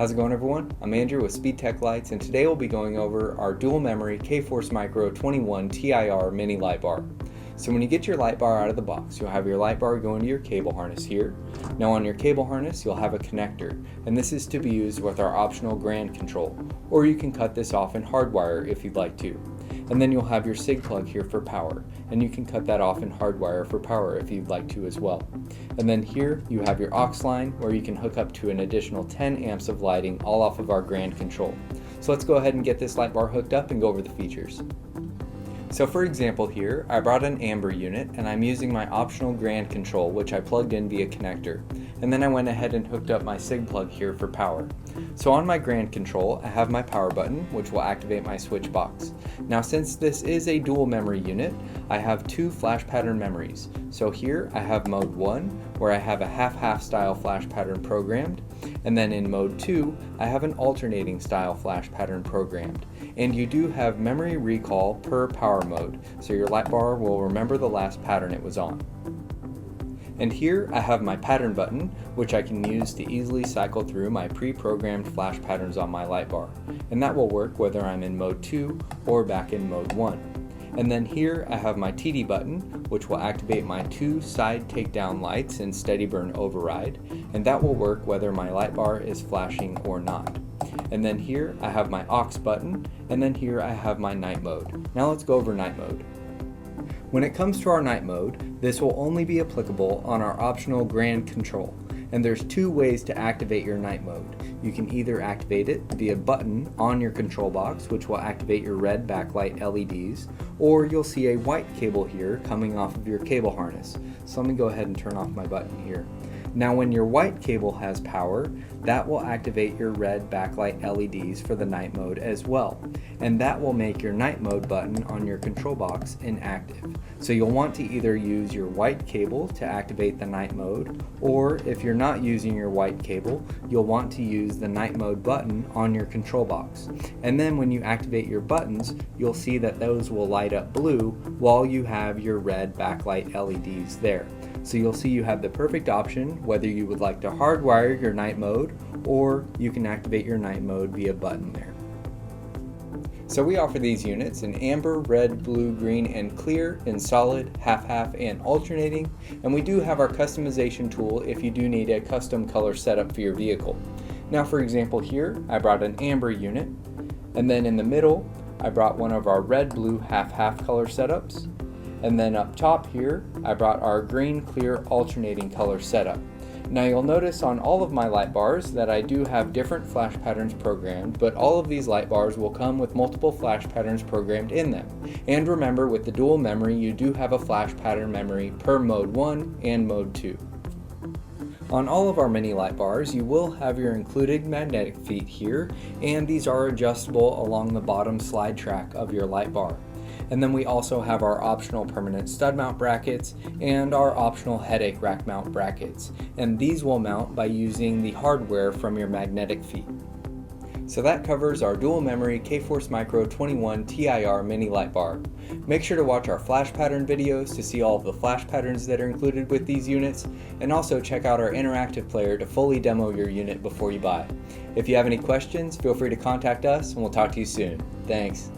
How's it going, everyone? I'm Andrew with SpeedTech Lights, and today we'll be going over our dual memory K-Force Micro 21 TIR Mini Light Bar. So when you get your light bar out of the box, you'll have your light bar go into your cable harness here. Now on your cable harness, you'll have a connector, and this is to be used with our optional grand control, or you can cut this off in Hardwire if you'd like to. And then you'll have your SIG plug here for power, and you can cut that off in Hardwire for power if you'd like to as well. And then here you have your aux line where you can hook up to an additional 10 amps of lighting all off of our grand control. So let's go ahead and get this light bar hooked up and go over the features. So for example here, I brought an amber unit and I'm using my optional grand control, which I plugged in via connector. And then I went ahead and hooked up my SIG plug here for power. So on my grand control, I have my power button, which will activate my switch box. Now since this is a dual memory unit, I have two flash pattern memories. So here I have mode 1, where I have a half-half style flash pattern programmed. And then in mode 2, I have an alternating style flash pattern programmed. And you do have memory recall per power mode, so your light bar will remember the last pattern it was on. And here I have my pattern button, which I can use to easily cycle through my pre-programmed flash patterns on my light bar. And that will work whether I'm in mode 2 or back in mode 1. And then here I have my TD button, which will activate my two side takedown lights in steady burn override, and that will work whether my light bar is flashing or not. And then here I have my aux button, and then here I have my night mode. Now let's go over night mode. When it comes to our night mode, this will only be applicable on our optional grand control. And there's two ways to activate your night mode. You can either activate it via button on your control box, which will activate your red backlight LEDs, or you'll see a white cable here coming off of your cable harness. So let me go ahead and turn off my button here. Now when your white cable has power, that will activate your red backlight LEDs for the night mode as well. And that will make your night mode button on your control box inactive. So you'll want to either use your white cable to activate the night mode, or if you're not using your white cable, you'll want to use the night mode button on your control box. And then when you activate your buttons, you'll see that those will light up blue while you have your red backlight LEDs there. So you'll see you have the perfect option whether you would like to hardwire your night mode, or you can activate your night mode via button there. So we offer these units in amber, red, blue, green, and clear, in solid, half-half, and alternating, and we do have our customization tool if you do need a custom color setup for your vehicle. Now for example here, I brought an amber unit, and then in the middle, I brought one of our red, blue, half-half color setups, and then up top here, I brought our green, clear, alternating color setup. Now you'll notice on all of my light bars that I do have different flash patterns programmed, but all of these light bars will come with multiple flash patterns programmed in them. And remember, with the dual memory, you do have a flash pattern memory per mode 1 and mode 2. On all of our mini light bars, you will have your included magnetic feet here, and these are adjustable along the bottom slide track of your light bar. And then we also have our optional permanent stud mount brackets and our optional headache rack mount brackets. And these will mount by using the hardware from your magnetic feet. So that covers our dual memory K-Force Micro 21 TIR Mini Light Bar. Make sure to watch our flash pattern videos to see all of the flash patterns that are included with these units, and also check out our interactive player to fully demo your unit before you buy. If you have any questions, feel free to contact us and we'll talk to you soon. Thanks.